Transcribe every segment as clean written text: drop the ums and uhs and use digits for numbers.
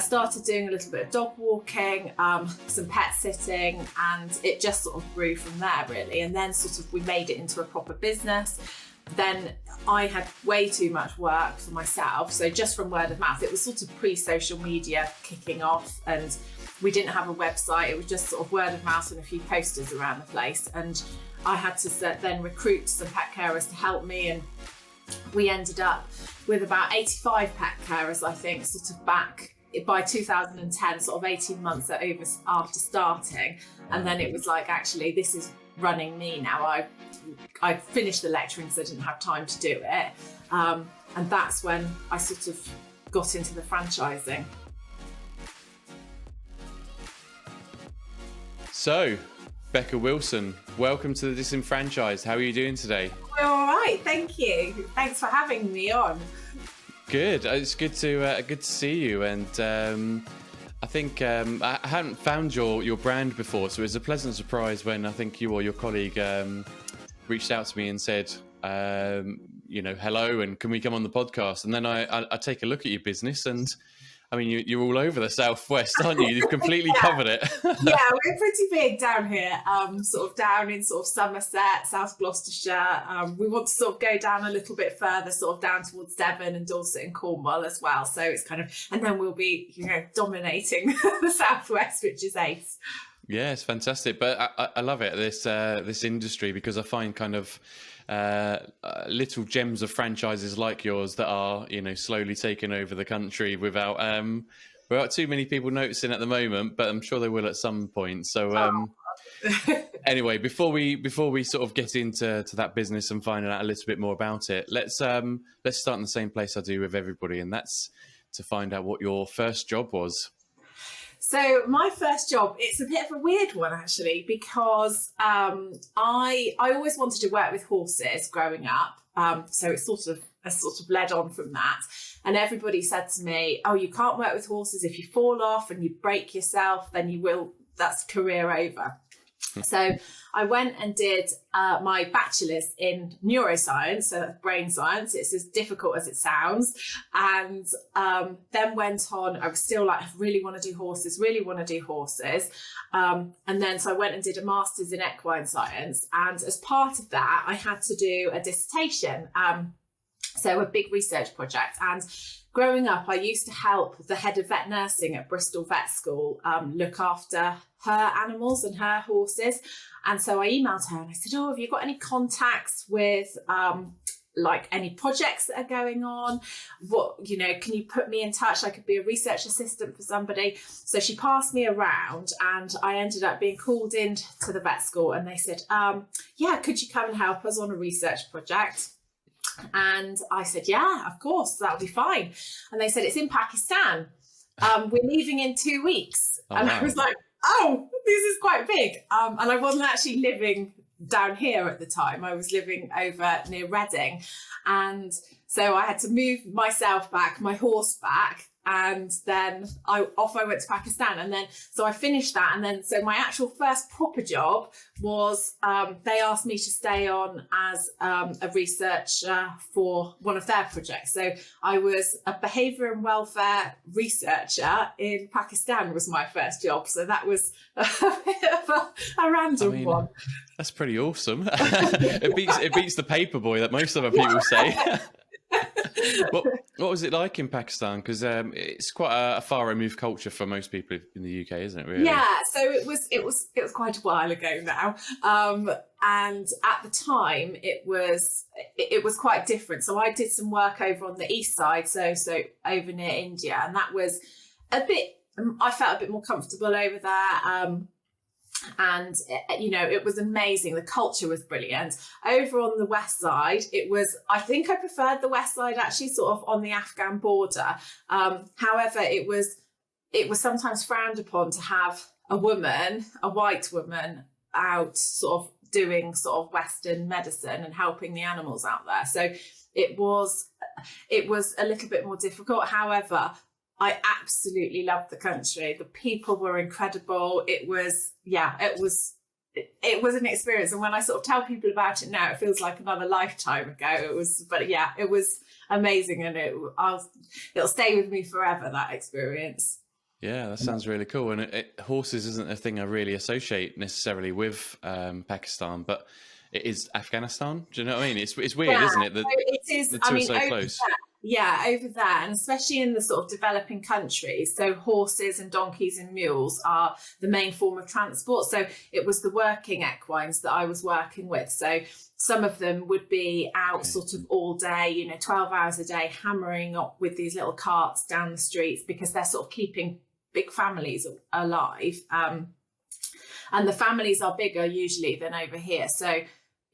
started doing a little bit of dog walking, some pet sitting, and it just sort of grew from there really. And then sort of we made it into a proper business. Then I had way too much work for myself. So just from word of mouth, it was sort of pre-social media kicking off, and we didn't have a website. It was just sort of word of mouth and a few posters around the place. And I had to then recruit some pet carers to help me. And we ended up with about 85 pet carers, I think, sort of back by 2010, sort of 18 months after starting. And then it was like, actually, this is running me now. I finished the lecturing because I didn't have time to do it. And that's when I sort of got into the franchising. So, Becca Wilson, welcome to the Disenfranchised. How are you doing today? We're all right, thank you. Thanks for having me on. Good. It's good to see you. And I think I hadn't found your brand before, so it was a pleasant surprise when I think you or your colleague reached out to me and said, hello, and can we come on the podcast? And then I take a look at your business, and I mean, you're all over the Southwest, aren't you? You've completely covered it. Yeah, we're pretty big down here, sort of down in sort of Somerset, South Gloucestershire. We want to sort of go down a little bit further, sort of down towards Devon and Dorset and Cornwall as well. So it's kind of, and then we'll be, dominating the Southwest, which is ace. Yeah, it's fantastic. But I love it, this industry, because I find kind of little gems of franchises like yours that are, slowly taking over the country without too many people noticing at the moment, but I'm sure they will at some point. So anyway, before we sort of get into that business and finding out a little bit more about it, let's start in the same place I do with everybody, and that's to find out what your first job was. So my first job, it's a bit of a weird one actually, because I always wanted to work with horses growing up. So it's sort of led on from that. And everybody said to me, oh, you can't work with horses. If you fall off and you break yourself, then that's career over. So I went and did my bachelor's in neuroscience, so that's brain science. It's as difficult as it sounds. And then went on, I was still like, I really want to do horses. And then so I went and did a master's in equine science. And as part of that, I had to do a dissertation. So a big research project. And growing up, I used to help the head of vet nursing at Bristol Vet School look after her animals and her horses. And so I emailed her and I said, oh, have you got any contacts with like any projects that are going on? Can you put me in touch? I could be a research assistant for somebody. So she passed me around and I ended up being called in to the vet school, and they said, yeah, could you come and help us on a research project? And I said, yeah, of course, that'll be fine. And they said, it's in Pakistan. We're leaving in 2 weeks. Oh, and wow. I was like, oh, this is quite big. And I wasn't actually living down here at the time. I was living over near Reading. And so I had to move myself back, my horse back. And then I went to Pakistan, and then so I finished that, and then so my actual first proper job was they asked me to stay on as a researcher for one of their projects. So I was a behaviour and welfare researcher in Pakistan was my first job. So that was a bit of a random one. That's pretty awesome. It beats the paper boy that most other people say. What was it like in Pakistan? Because it's quite a far removed culture for most people in the UK, isn't it? Really? Yeah. So it was quite a while ago now, and at the time it was quite different. So I did some work over on the east side, so over near India, and that was a bit. I felt a bit more comfortable over there. And it was amazing. The culture was brilliant. Over on the west side, I think I preferred the west side actually, sort of on the Afghan border. However, it was sometimes frowned upon to have a white woman out sort of doing sort of Western medicine and helping the animals out there. So it was a little bit more difficult. However, I absolutely loved the country. The people were incredible. It was an experience. And when I sort of tell people about it now, it feels like another lifetime ago. It was amazing. And it'll stay with me forever, that experience. Yeah, that sounds really cool. And horses isn't a thing I really associate necessarily with Pakistan, but it is Afghanistan. Do you know what I mean? It's weird, Yeah, isn't it? so it is. The I two are mean, so over close. there, yeah, over there, and especially in the sort of developing countries. So horses and donkeys and mules are the main form of transport. So it was the working equines that I was working with. So some of them would be out Okay. sort of all day, 12 hours a day, hammering up with these little carts down the streets because they're sort of keeping big families alive. And the families are bigger usually than over here. So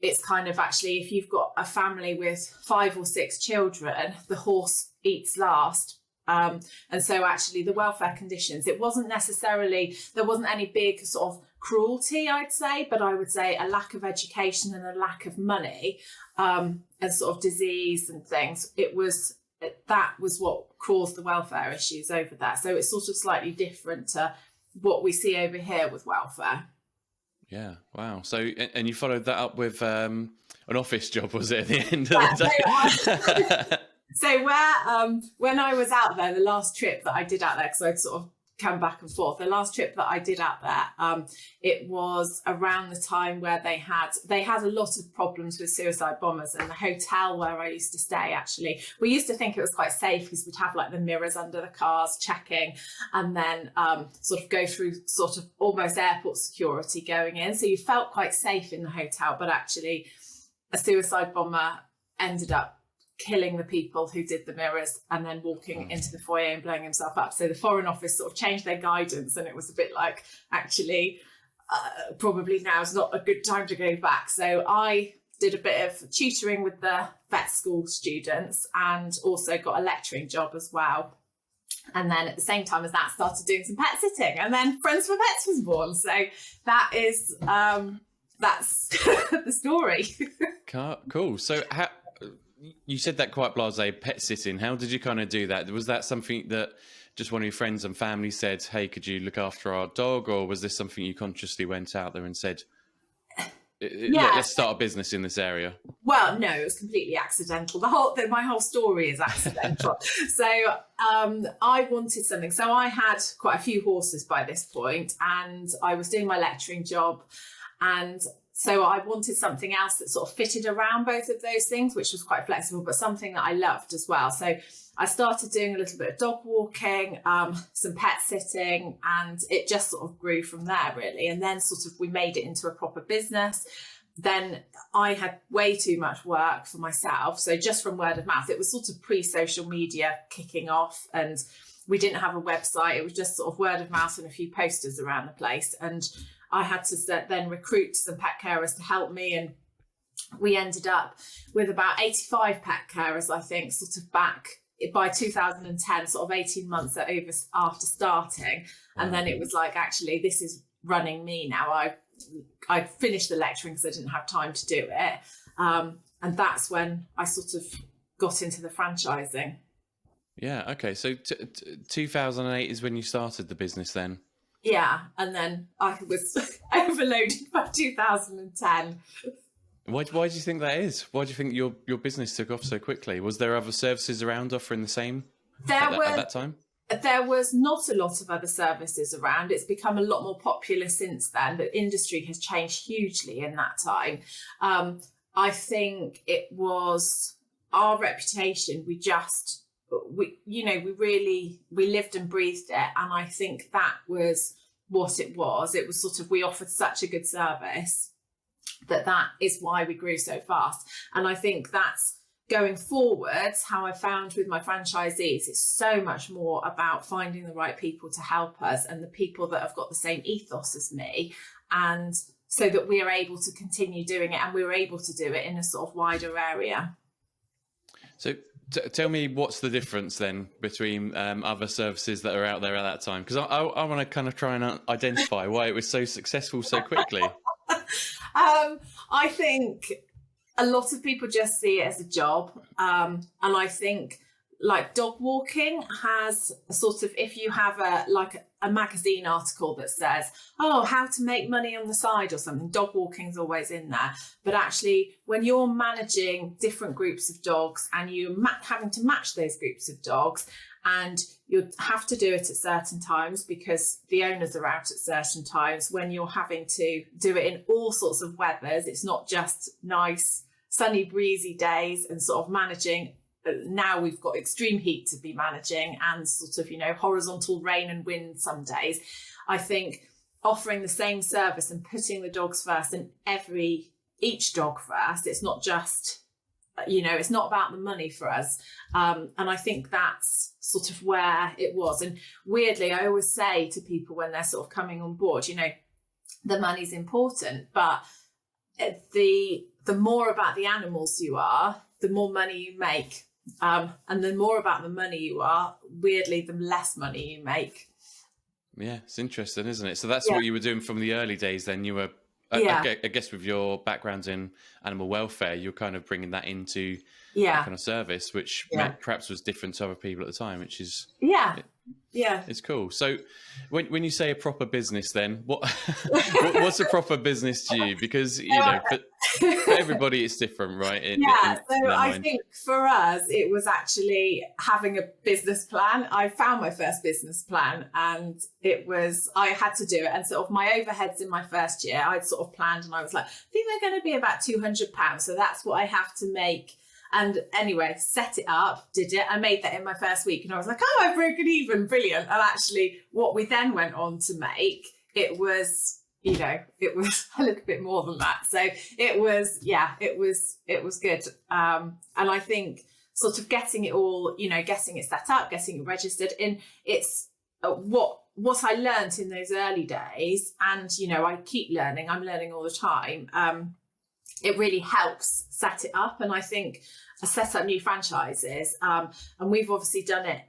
it's kind of actually, if you've got a family with 5 or 6 children, the horse eats last. And so actually the welfare conditions, it wasn't necessarily, there wasn't any big sort of cruelty, I'd say, but I would say a lack of education and a lack of money, and sort of disease and things. That was what caused the welfare issues over there. So it's sort of slightly different to what we see over here with welfare. Yeah, wow. So, and you followed that up with an office job, was it, at the end of the day? So when I was out there, the last trip that I did out there, because I'd sort of come back and forth, the last trip that I did out there, it was around the time where they had a lot of problems with suicide bombers, and the hotel where I used to stay, actually, we used to think it was quite safe because we'd have like the mirrors under the cars checking, and then sort of go through sort of almost airport security going in. So you felt quite safe in the hotel, but actually a suicide bomber ended up killing the people who did the mirrors and then walking into the foyer and blowing himself up. So the Foreign Office sort of changed their guidance, and it was a bit like, actually, probably now is not a good time to go back. So I did a bit of tutoring with the vet school students and also got a lecturing job as well. And then at the same time as that, started doing some pet sitting, and then Friends for Pets was born. So that is, that's the story. Cool. So you said that quite blasé, pet sitting. How did you kind of do that? Was that something that just one of your friends and family said, hey, could you look after our dog? Or was this something you consciously went out there and said, let's start a business in this area? Well, no, it was completely accidental. My whole story is accidental. So I wanted something. So I had quite a few horses by this point, and I was doing my lecturing job, and so I wanted something else that sort of fitted around both of those things, which was quite flexible, but something that I loved as well. So I started doing a little bit of dog walking, some pet sitting, and it just sort of grew from there, really. And then sort of we made it into a proper business. Then I had way too much work for myself. So just from word of mouth, it was sort of pre-social media kicking off, and we didn't have a website. It was just sort of word of mouth and a few posters around the place. And I had to then recruit some pet carers to help me, and we ended up with about 85 pet carers, I think, sort of back by 2010, sort of 18 months after starting. And then it was like, actually, this is running me now. I finished the lecturing because I didn't have time to do it. And that's when I sort of got into the franchising. Yeah, okay. So 2008 is when you started the business then? Yeah, and then I was overloaded by 2010. Why do you think that is? Why do you think your business took off so quickly? Was there other services around offering the same at that time? There was not a lot of other services around. It's become a lot more popular since then. The industry has changed hugely in that time. I think it was our reputation. We lived and breathed it, and I think that was what it was. It was sort of, we offered such a good service that is why we grew so fast. And I think that's going forwards, how I found with my franchisees, it's so much more about finding the right people to help us, and the people that have got the same ethos as me, and so that we are able to continue doing it, and we were able to do it in a sort of wider area. So tell me, what's the difference then between other services that are out there at that time? Because I want to kind of try and identify why it was so successful so quickly. I think a lot of people just see it as a job. And I think like dog walking has a sort of, if you have a magazine article that says, oh, how to make money on the side or something, dog walking's always in there. But actually, when you're managing different groups of dogs and you're having to match those groups of dogs, and you have to do it at certain times because the owners are out at certain times. When you're having to do it in all sorts of weathers, it's not just nice sunny breezy days and sort of managing. Now we've got extreme heat to be managing and sort of, you know, horizontal rain and wind some days. I think offering the same service and putting the dogs first and each dog first, it's not just, you know, it's not about the money for us. And I think that's sort of where it was. And weirdly, I always say to people when they're sort of coming on board, you know, the money's important, but the more about the animals you are, the more money you make. And the more about the money you are, weirdly, the less money you make. Yeah, it's interesting, isn't it? So that's what you were doing from the early days then. You were, I guess with your background in animal welfare, you're kind of bringing that into that kind of service, which perhaps was different to other people at the time, which is... it's cool. So when you say a proper business, then what's a proper business to you? Because, you know, for everybody it's different, right? So I think for us it was actually having a business plan. I found my first business plan and I had to do it, and sort of my overheads in my first year I'd sort of planned, and I was like, I think they're going to be about £200, so that's what I have to make. And anyway, set it up, did it. I made that in my first week and I was like, oh, I've broken even, brilliant. And actually what we then went on to make, it was, you know, it was a little bit more than that. So it was good. And I think sort of getting it all, you know, getting it set up, getting it registered in, it's what I learned in those early days. And, you know, I keep learning, I'm learning all the time. It really helps set it up. And I think I set up new franchises. And we've obviously done it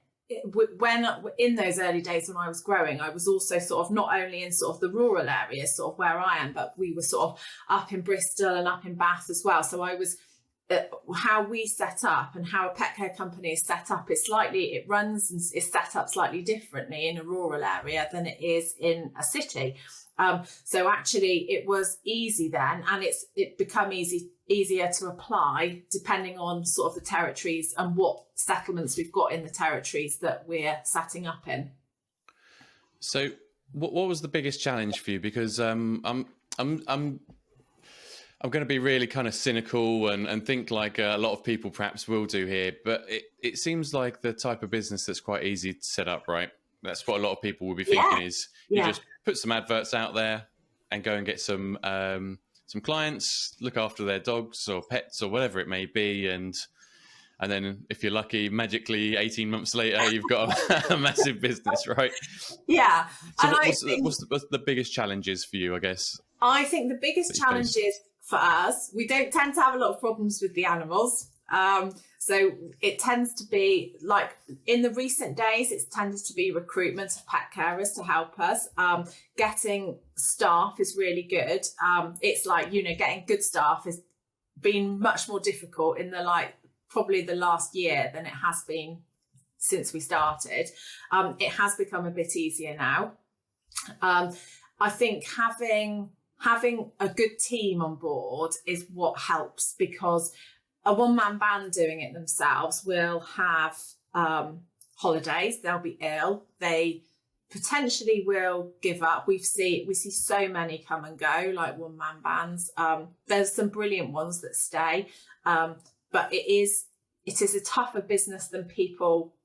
when in those early days when I was growing. I was also sort of not only in sort of the rural areas, sort of where I am, but we were sort of up in Bristol and up in Bath as well. So I was, how we set up and how a pet care company is set up, it runs and is set up slightly differently in a rural area than it is in a city. So actually it was easy then, and it become easier to apply depending on sort of the territories and what settlements we've got in the territories that we're setting up in. So what was the biggest challenge for you? Because I'm going to be really kind of cynical and think like a lot of people perhaps will do here, but it seems like the type of business that's quite easy to set up, right? That's what a lot of people will be thinking is you just put some adverts out there and go and get some clients, look after their dogs or pets or whatever it may be. And then if you're lucky, magically 18 months later, you've got a massive business, right? Yeah. So what's the biggest challenges for you, I guess? I think the biggest challenges for us, we don't tend to have a lot of problems with the animals. So it tends to be like in the recent days, it's tended to be recruitment of pet carers to help us. Getting staff is really good. It's like, you know, getting good staff has been much more difficult in probably the last year than it has been since we started. It has become a bit easier now. I think having a good team on board is what helps, because a one-man band doing it themselves will have holidays, they'll be ill, they potentially will give up. We see so many come and go, like one-man bands. There's some brilliant ones that stay, but it is a tougher business than people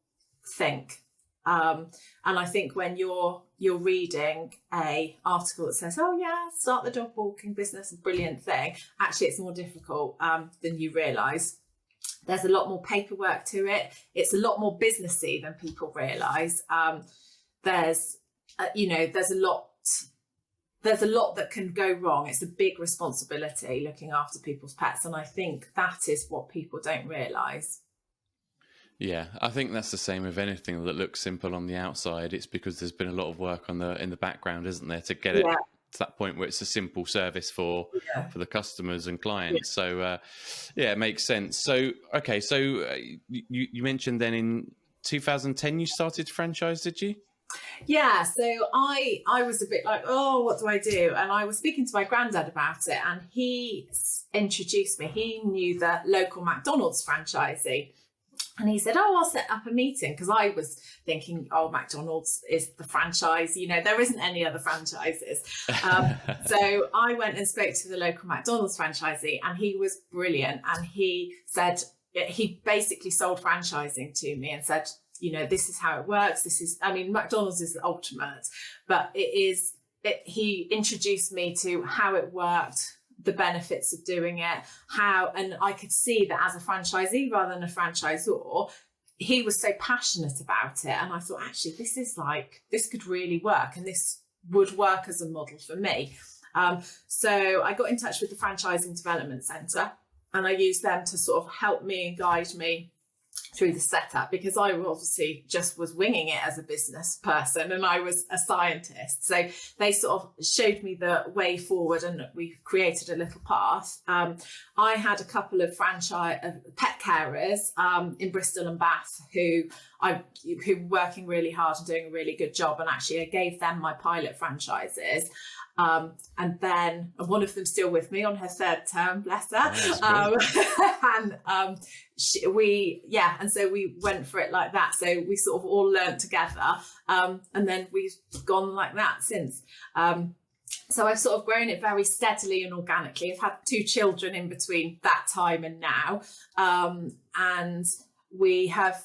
think. And I think when you're reading a article that says, oh yeah, start the dog walking business, a brilliant thing, actually it's more difficult than you realise. There's a lot more paperwork to it. It's a lot more businessy than people realise. There's a lot that can go wrong. It's a big responsibility looking after people's pets, and I think that is what people don't realise. Yeah, I think that's the same with anything that looks simple on the outside. It's because there's been a lot of work in the background, isn't there, to get it to that point where it's a simple service for the customers and clients. So it makes sense. So okay, so you mentioned then in 2010 you started franchise, did you? Yeah, so I was a bit like, oh, what do I do? And I was speaking to my granddad about it, and he introduced me. He knew the local McDonald's franchisee. And he said, oh, I'll set up a meeting, because I was thinking, oh, McDonald's is the franchise, there isn't any other franchises. So I went and spoke to the local McDonald's franchisee, and he was brilliant. And he said, he basically sold franchising to me and said, this is how it works. McDonald's is the ultimate, but he introduced me to how it worked, the benefits of doing it, and I could see that as a franchisee rather than a franchisor, he was so passionate about it. And I thought, actually, this could really work, and this would work as a model for me. So I got in touch with the Franchising Development Centre, and I used them to sort of help me and guide me through the setup, because I obviously just was winging it as a business person, and I was a scientist. So they sort of showed me the way forward, and we created a little path. I had a couple of pet carers in Bristol and Bath who were working really hard and doing a really good job, and actually I gave them my pilot franchises. And then one of them still with me on her third term, bless her. And so we went for it like that. So we sort of all learnt together, and then we've gone like that since. So I've sort of grown it very steadily and organically. I've had 2 children in between that time and now, and we have,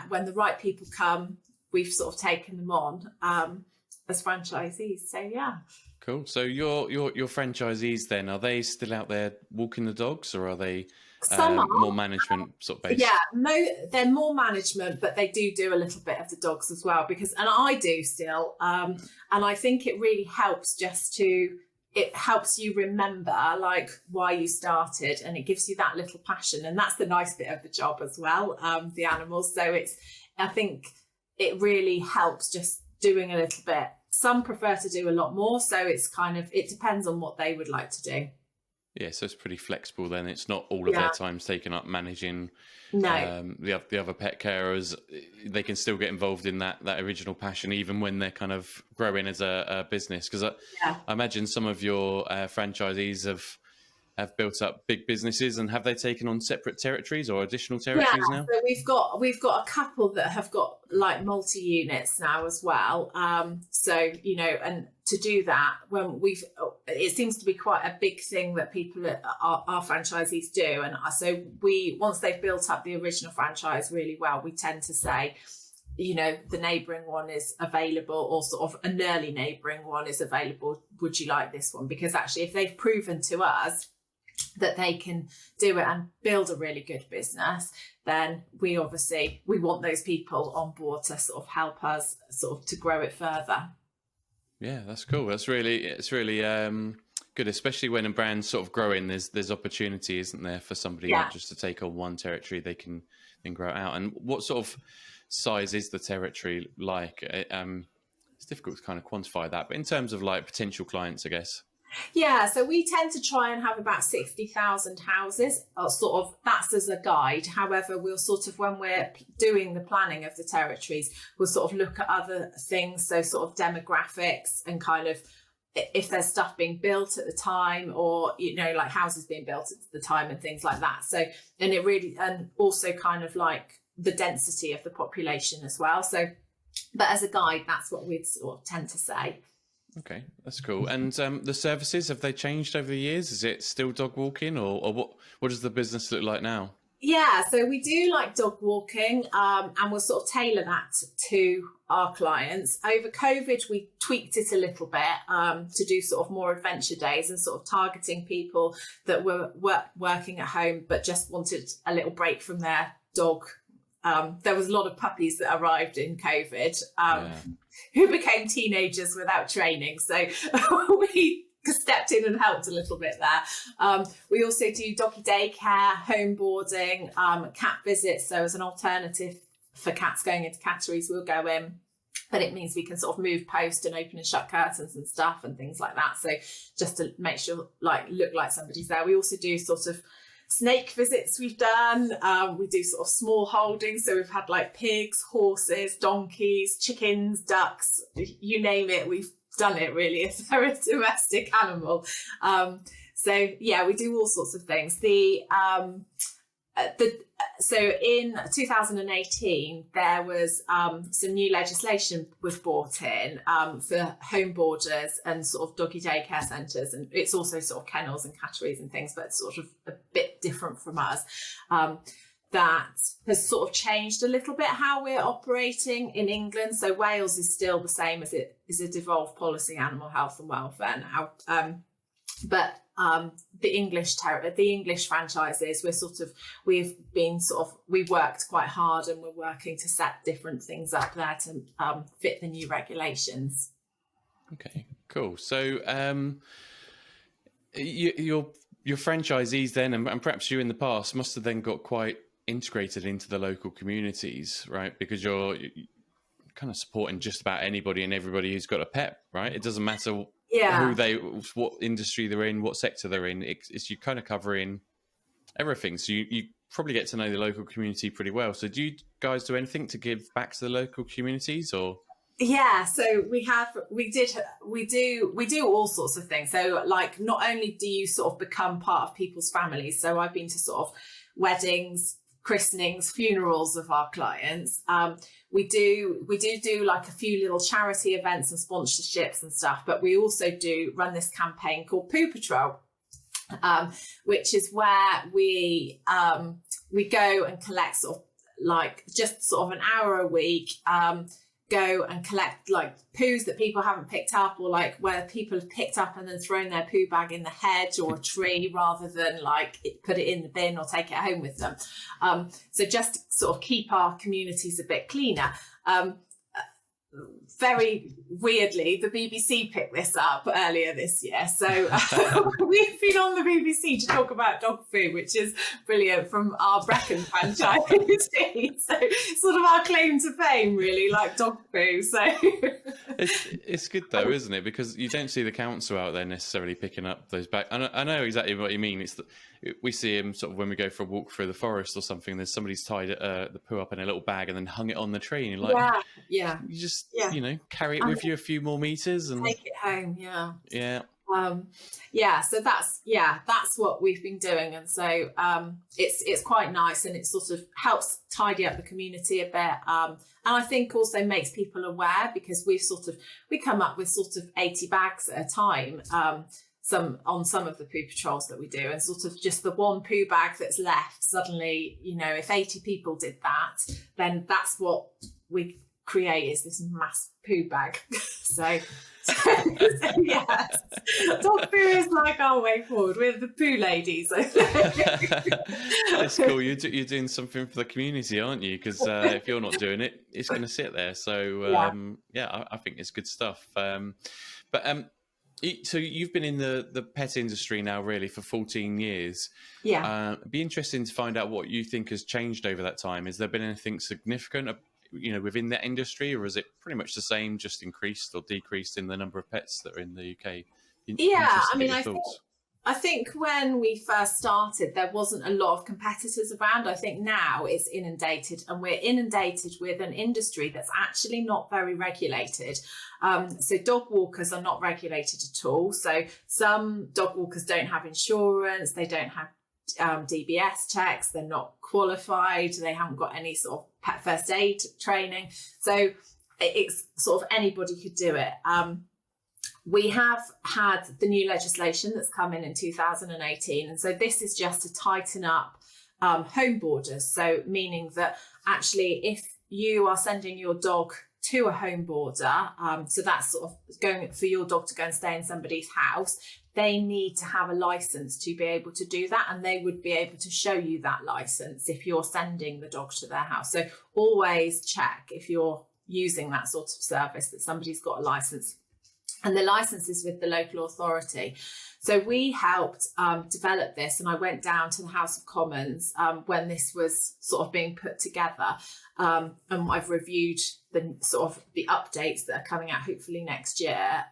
when the right people come, we've sort of taken them on as franchisees. So yeah. Cool. So your franchisees then, are they still out there walking the dogs, or are they more management sort of based? Yeah, they're more management, but they do a little bit of the dogs as well, and I do still. And I think it really helps it helps you remember like why you started, and it gives you that little passion, and that's the nice bit of the job as well, the animals. So I think it really helps just doing a little bit. Some prefer to do a lot more, so it depends on what they would like to do. Yeah, so it's pretty flexible then. It's not all of their time's taken up managing the other pet carers. They can still get involved in that original passion, even when they're kind of growing as a business. Because I imagine some of your franchisees have built up big businesses, and have they taken on separate territories or additional territories now? So we've got a couple that have got like multi-units now as well. So and to do that, it seems to be quite a big thing that people our franchisees do. And so once they've built up the original franchise really well, we tend to say, the neighbouring one is available, or sort of an early neighbouring one is available. Would you like this one? Because actually, if they've proven to us that they can do it and build a really good business, then we want those people on board to sort of help us sort of to grow it further. Yeah, that's cool. It's really good, especially when a brand's sort of growing. There's opportunity, isn't there, for somebody not just to take on one territory, they can then grow it out. And what sort of size is the territory like? It's difficult to kind of quantify that, but in terms of like potential clients, I guess. Yeah, so we tend to try and have about 60,000 houses, or sort of that's as a guide. However, we'll sort of, when we're doing the planning of the territories, we'll sort of look at other things, so sort of demographics and kind of if there's stuff being built at the time, or like houses being built at the time and things like that. So and also kind of like the density of the population as well. So, but as a guide, that's what we'd sort of tend to say. Okay, that's cool. And the services, have they changed over the years? Is it still dog walking, or what does the business look like now? Yeah, so we do like dog walking, and we'll sort of tailor that to our clients. Over COVID, we tweaked it a little bit to do sort of more adventure days and sort of targeting people that were working at home but just wanted a little break from their dog. There was a lot of puppies that arrived in COVID who became teenagers without training. So we stepped in and helped a little bit there. We also do doggy daycare, home boarding, cat visits. So as an alternative for cats going into catteries, we'll go in, but it means we can sort of move post and open and shut curtains and stuff and things like that. So just to make sure, look like somebody's there. We also do sort of snake visits we've done. We do sort of small holdings. So we've had like pigs, horses, donkeys, chickens, ducks, you name it. We've done it really if they're a domestic animal. So yeah, we do all sorts of things. So in 2018, there was some new legislation was brought in for home boarders and sort of doggy daycare centres, and it's also sort of kennels and catteries and things, but it's sort of a bit different from us. That has sort of changed a little bit how we're operating in England. So Wales is still the same as it is a devolved policy, animal health and welfare now. But the English franchises, we've worked quite hard, and we're working to set different things up there to fit the new regulations. Okay, cool. So your franchisees then, and perhaps you in the past, must have then got quite integrated into the local communities, right? Because you're kind of supporting just about anybody and everybody who's got a pet, right? It doesn't matter what industry they're in, what sector they're in. It's you kind of covering everything. So you probably get to know the local community pretty well. So do you guys do anything to give back to the local communities, or? Yeah, so we do all sorts of things. So like, not only do you sort of become part of people's families, so I've been to sort of weddings, christenings, funerals of our clients. We do like a few little charity events and sponsorships and stuff, but we also do run this campaign called Poo Patrol, which is where we go and collect sort of like just sort of an hour a week, go and collect like poos that people haven't picked up, or like where people have picked up and then thrown their poo bag in the hedge or a tree rather than like put it in the bin or take it home with them. So just to sort of keep our communities a bit cleaner. Very weirdly, the BBC picked this up earlier this year. So we've been on the BBC to talk about dog food, which is brilliant, from our Brecon franchise. So sort of our claim to fame, really, like dog food. So it's good though, isn't it? Because you don't see the council out there necessarily picking up those bags. I know exactly what you mean. We see them sort of when we go for a walk through the forest or something. There's somebody's tied the poo up in a little bag and then hung it on the tree. And you're like, yeah, you just carry it with you a few more meters and take it home. Yeah. So that's what we've been doing, and so it's quite nice, and it sort of helps tidy up the community a bit, and I think also makes people aware, because we come up with sort of 80 bags at a time. Some of the poo patrols that we do, and sort of just the one poo bag that's left, suddenly, if 80 people did that, then that's what we create, is this mass poo bag. so yes, dog poo is like our way forward. We're the poo ladies. It's cool. You're doing something for the community, aren't you? Because if you're not doing it, it's going to sit there. So I think it's good stuff. So you've been in the pet industry now really for 14 years. Yeah. It'd be interesting to find out what you think has changed over that time. Has there been anything significant, within that industry, or is it pretty much the same, just increased or decreased in the number of pets that are in the UK? I think when we first started, there wasn't a lot of competitors around. I think now it's inundated, and we're inundated with an industry that's actually not very regulated. So dog walkers are not regulated at all. So some dog walkers don't have insurance, they don't have DBS checks, they're not qualified, they haven't got any sort of pet first aid training. So it's sort of anybody could do it. We have had the new legislation that's come in 2018. And so this is just to tighten up home boarders. So meaning that actually if you are sending your dog to a home boarder, so that's sort of going for your dog to go and stay in somebody's house, they need to have a license to be able to do that. And they would be able to show you that license if you're sending the dog to their house. So always check, if you're using that sort of service, that somebody's got a license. And the license is with the local authority. So we helped develop this, and I went down to the House of Commons when this was sort of being put together, and I've reviewed the updates that are coming out hopefully next year,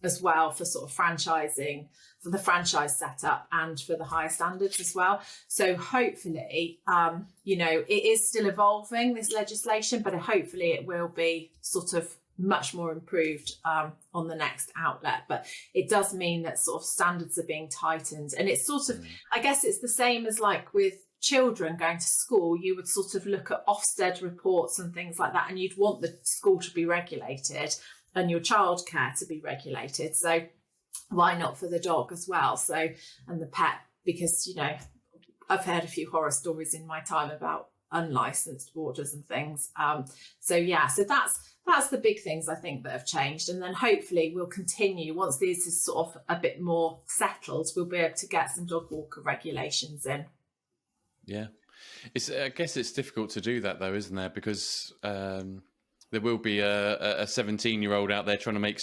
as well, for sort of franchising, for the franchise setup and for the higher standards as well. So hopefully, it is still evolving, this legislation, but hopefully it will be sort of much more improved on the next outlet. But it does mean that sort of standards are being tightened, and it's sort of, I guess it's the same as like with children going to school, you would sort of look at Ofsted reports and things like that, and you'd want the school to be regulated and your childcare to be regulated. So why not for the dog as well? So, and the pet, because, you know, I've heard a few horror stories in my time about unlicensed boarders and things. So that's the big things I think that have changed. And then hopefully we'll continue, once this is sort of a bit more settled, we'll be able to get some dog walker regulations in. Yeah. I guess it's difficult to do that though, isn't there? Because there will be a 17-year-old out there trying to make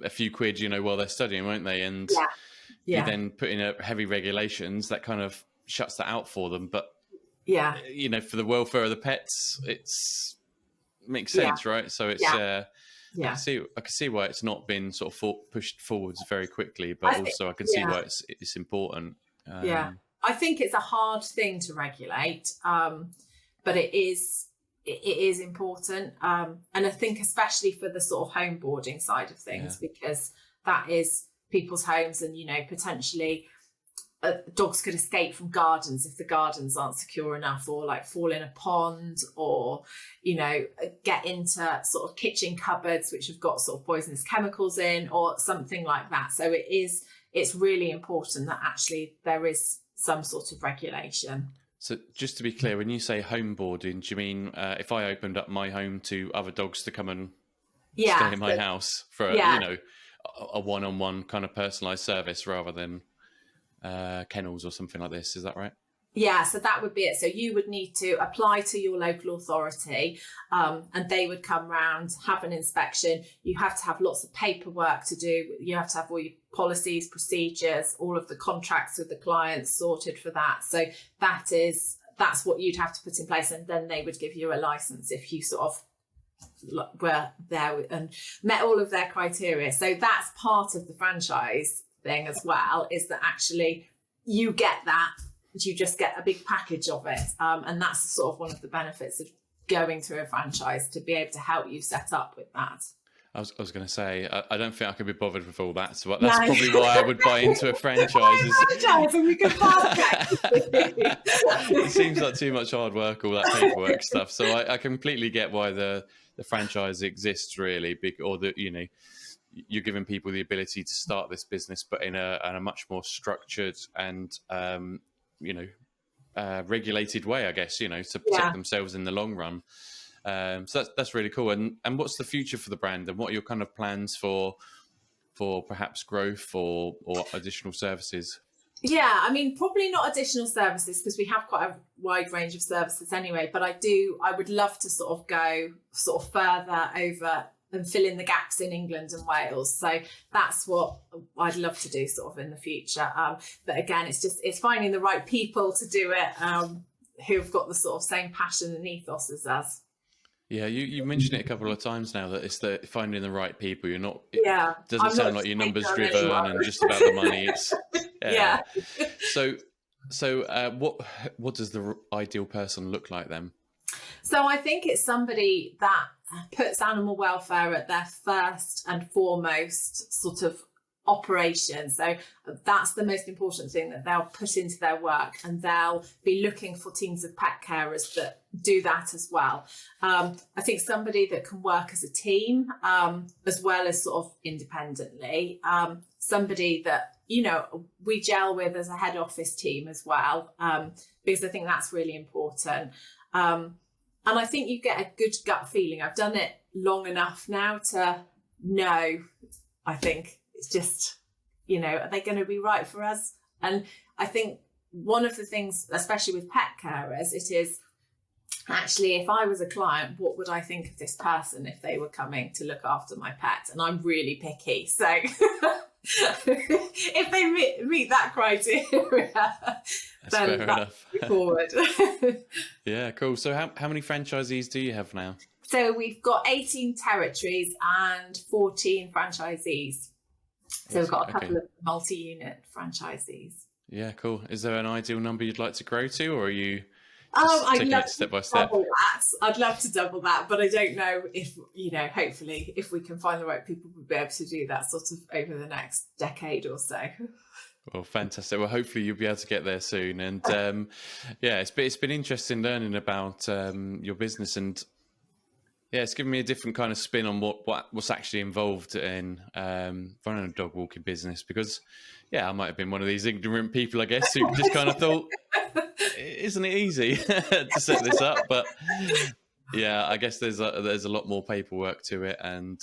a few quid, you know, while they're studying, won't they? And you then put in heavy regulations that kind of shuts that out for them. But you know, for the welfare of the pets, makes sense, right? So it's I can see why it's not been sort of pushed forwards very quickly, but I can see why it's important. I think it's a hard thing to regulate, but it is important, and I think especially for the sort of home boarding side of things, because that is people's homes, and, you know, potentially dogs could escape from gardens if the gardens aren't secure enough, or like fall in a pond, or, you know, get into sort of kitchen cupboards which have got sort of poisonous chemicals in, or something like that. So it's really important that actually there is some sort of regulation. So just to be clear, when you say home boarding, do you mean if I opened up my home to other dogs to come and stay in my house for you know, a one-on-one kind of personalised service rather than kennels or something like this? Is that right? Yeah, so that would be it. So you would need to apply to your local authority, and they would come round, have an inspection. You have to have lots of paperwork to do. You have to have all your policies, procedures, all of the contracts with the clients sorted for that. So that's what you'd have to put in place, and then they would give you a license if you sort of were there and met all of their criteria. So that's part of the franchise thing as well, is that actually you get that. You just get a big package of it, and that's sort of one of the benefits of going through a franchise, to be able to help you set up with that. I was going to say, I don't think I could be bothered with all that, so that's probably why I would buy into a franchise. And we can It seems like too much hard work, all that paperwork stuff. So I completely get why the franchise exists, really, or that, you know, you're giving people the ability to start this business, but in a much more structured and you know, regulated way, I guess, you know, to protect themselves in the long run. So that's really cool. And what's the future for the brand, and what are your kind of plans for perhaps growth or additional services? Yeah, I mean, probably not additional services, because we have quite a wide range of services anyway, but I would love to sort of go sort of further over and fill in the gaps in England and Wales. So that's what I'd love to do sort of in the future. But again, it's finding the right people to do it, who've got the sort of same passion and ethos as us. Yeah, you mentioned it a couple of times now, that it's finding the right people. You're not. It doesn't I'm sound like you're numbers driven and just about the money. It's So what does the ideal person look like then? So I think it's somebody that puts animal welfare at their first and foremost sort of operation. So that's the most important thing that they'll put into their work, and they'll be looking for teams of pet carers that do that as well. I think somebody that can work as a team, as well as sort of independently. Somebody that, you know, we gel with as a head office team as well, because I think that's really important. And I think you get a good gut feeling. I've done it long enough now to know, I think it's just, you know, are they going to be right for us? And I think one of the things, especially with pet carers, it is actually, if I was a client, what would I think of this person if they were coming to look after my pet? And I'm really picky. So if they meet that criteria, then that's forward. Yeah, cool. So how many franchisees do you have now? So we've got 18 territories and 14 franchisees. So we've got a couple of multi-unit franchisees. Yeah, cool. Is there an ideal number you'd like to grow to, or are you taking it step by step? I'd love to double that, but I don't know if, you know, hopefully if we can find the right people, we'll be able to do that sort of over the next decade or so. Well, fantastic. Well, hopefully you'll be able to get there soon. And yeah, it's been interesting learning about your business, and yeah, it's given me a different kind of spin on what's actually involved in running a dog walking business. Because yeah, I might have been one of these ignorant people, I guess, who just kind of thought, isn't it easy to set this up? But yeah, I guess there's a lot more paperwork to it, and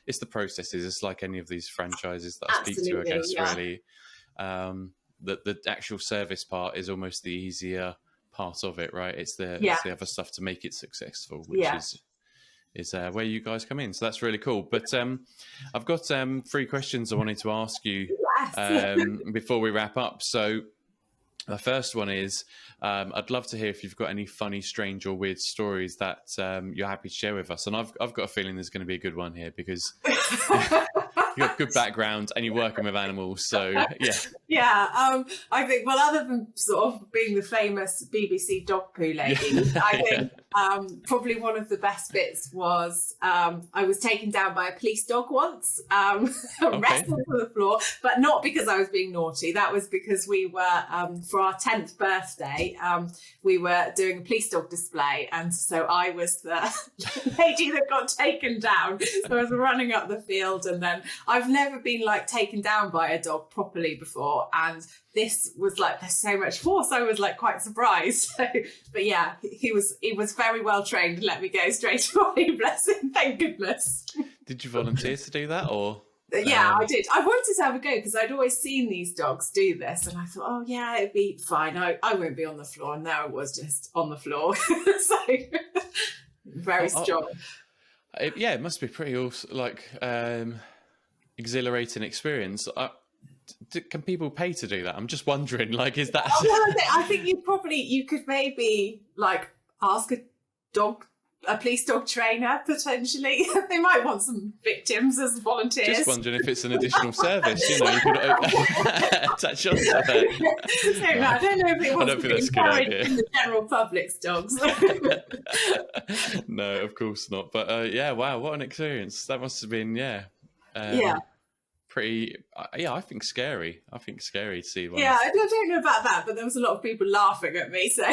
it's the processes. It's like any of these franchises that I speak to, I guess, really. The actual service part is almost the easier part of it, right? It's the other stuff to make it successful, which is where you guys come in. So that's really cool. But I've got 3 questions I wanted to ask you before we wrap up. So the first one is, I'd love to hear if you've got any funny, strange, or weird stories that you're happy to share with us. And I've got a feeling there's going to be a good one here, because you've got good background and you're working with animals. So yeah. Yeah, I think, well, other than sort of being the famous BBC dog poo lady, I think probably one of the best bits was I was taken down by a police dog once, wrestled to the floor, but not because I was being naughty. That was because we were, for our 10th birthday, we were doing a police dog display. And so I was the lady that got taken down. So I was running up the field, and then I've never been like taken down by a dog properly before. And this was like, there's so much force. I was like quite surprised. So, but yeah, he was very well trained and let me go straight away. Bless him. Thank goodness. Did you volunteer to do that, or? Yeah, I did. I wanted to have a go because I'd always seen these dogs do this, and I thought, oh yeah, it'd be fine. I won't be on the floor. And there I was, just on the floor. So very strong. Yeah, it must be pretty exhilarating experience. Can people pay to do that? I'm just wondering, like, is that? I think you could maybe like ask a police dog trainer, potentially. They might want some victims as volunteers. Just wondering if it's an additional service, you know, you could attach onto it. So, no, I don't know if it wants to be encouraged in the general public's dogs. No, of course not. But yeah, wow, what an experience. That must have been, pretty, I think scary. I think scary to see one. Yeah, I don't know about that, but there was a lot of people laughing at me, so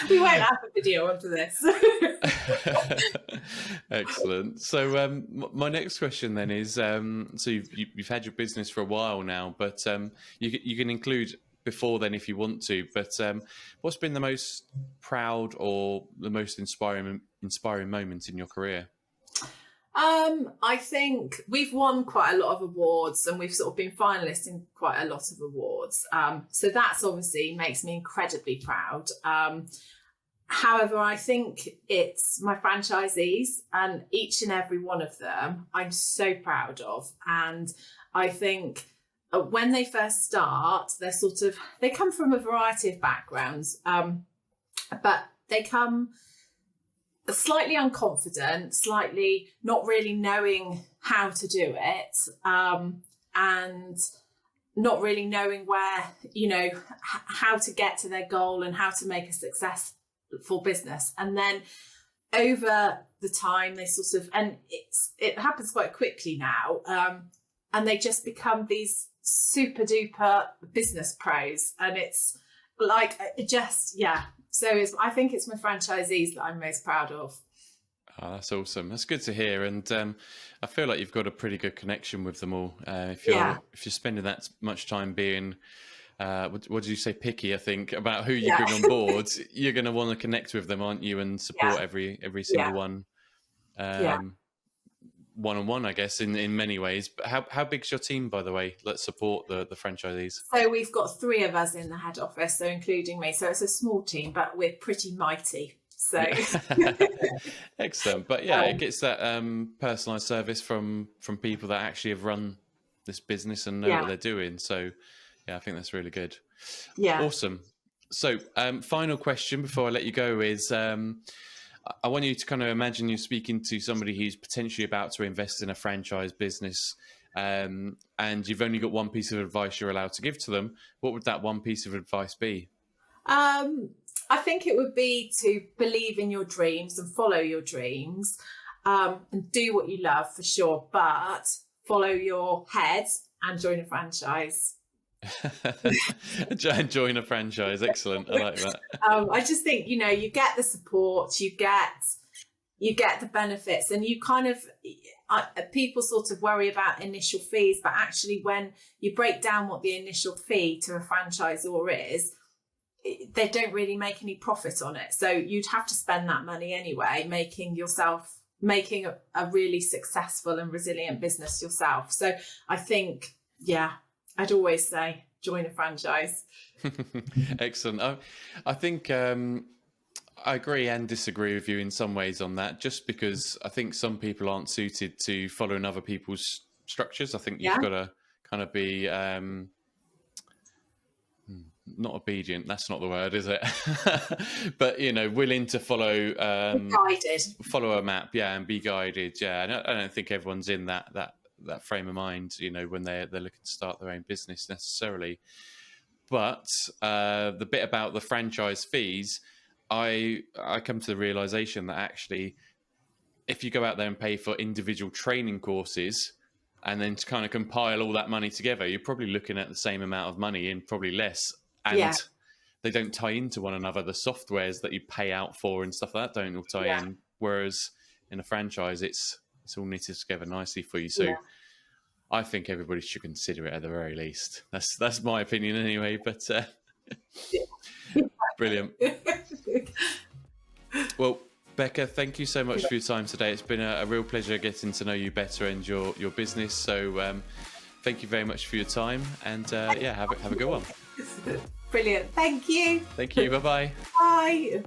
we won't have a video onto this. Excellent. So my next question then is, so you've had your business for a while now, but you can include before then if you want to, but what's been the most proud or the most inspiring moment in your career? I think we've won quite a lot of awards, and we've sort of been finalists in quite a lot of awards. So that's obviously makes me incredibly proud. However, I think it's my franchisees, and each and every one of them I'm so proud of. And I think when they first start, they come from a variety of backgrounds, but they come slightly unconfident, slightly not really knowing how to do it, and not really knowing where, how to get to their goal and how to make a successful business. And then over the time, they and it happens quite quickly now, and they just become these super duper business pros, and it's like So I think it's my franchisees that I'm most proud of. Oh, that's awesome. That's good to hear. And I feel like you've got a pretty good connection with them all. If you're spending that much time being, what did you say, picky, I think, about who you bring on board, you're going to want to connect with them, aren't you? And support every single one. One-on-one, I guess, in many ways. But how big's your team, by the way? Let's support the franchisees. So we've got 3 of us in the head office, so including me. So it's a small team, but we're pretty mighty. So excellent. But yeah, it gets that personalised service from people that actually have run this business and know what they're doing. So yeah, I think that's really good. Yeah. Awesome. So final question before I let you go is, I want you to kind of imagine you're speaking to somebody who's potentially about to invest in a franchise business, and you've only got one piece of advice you're allowed to give to them. What would that one piece of advice be? I think it would be to believe in your dreams and follow your dreams, and do what you love for sure. But follow your head and join a franchise. Join a franchise. Excellent. I like that. I just think, you know, you get the support, you get the benefits, and you kind of, people sort of worry about initial fees, but actually when you break down what the initial fee to a franchisor is, they don't really make any profit on it. So you'd have to spend that money anyway, making a really successful and resilient business yourself. So I think, yeah, I'd always say join a franchise. Excellent. I think I agree and disagree with you in some ways on that, just because I think some people aren't suited to following other people's structures. I think you've got to kind of be not obedient, that's not the word, is it? But, you know, willing to follow guided. Follow a map, and be guided. I don't think everyone's in that frame of mind, you know, when they're looking to start their own business necessarily. But the bit about the franchise fees, I come to the realization that actually, if you go out there and pay for individual training courses and then to kind of compile all that money together, you're probably looking at the same amount of money and probably less. And they don't tie into one another. The softwares that you pay out for and stuff like that don't all tie in. Whereas in a franchise, it's all knitted together nicely for you. So I think everybody should consider it at the very least. That's my opinion anyway. But brilliant. Well, Becca, thank you so much for your time today. It's been a real pleasure getting to know you better and your business. So thank you very much for your time, and have a good one. Brilliant. Thank you. Thank you. Bye-bye. Bye.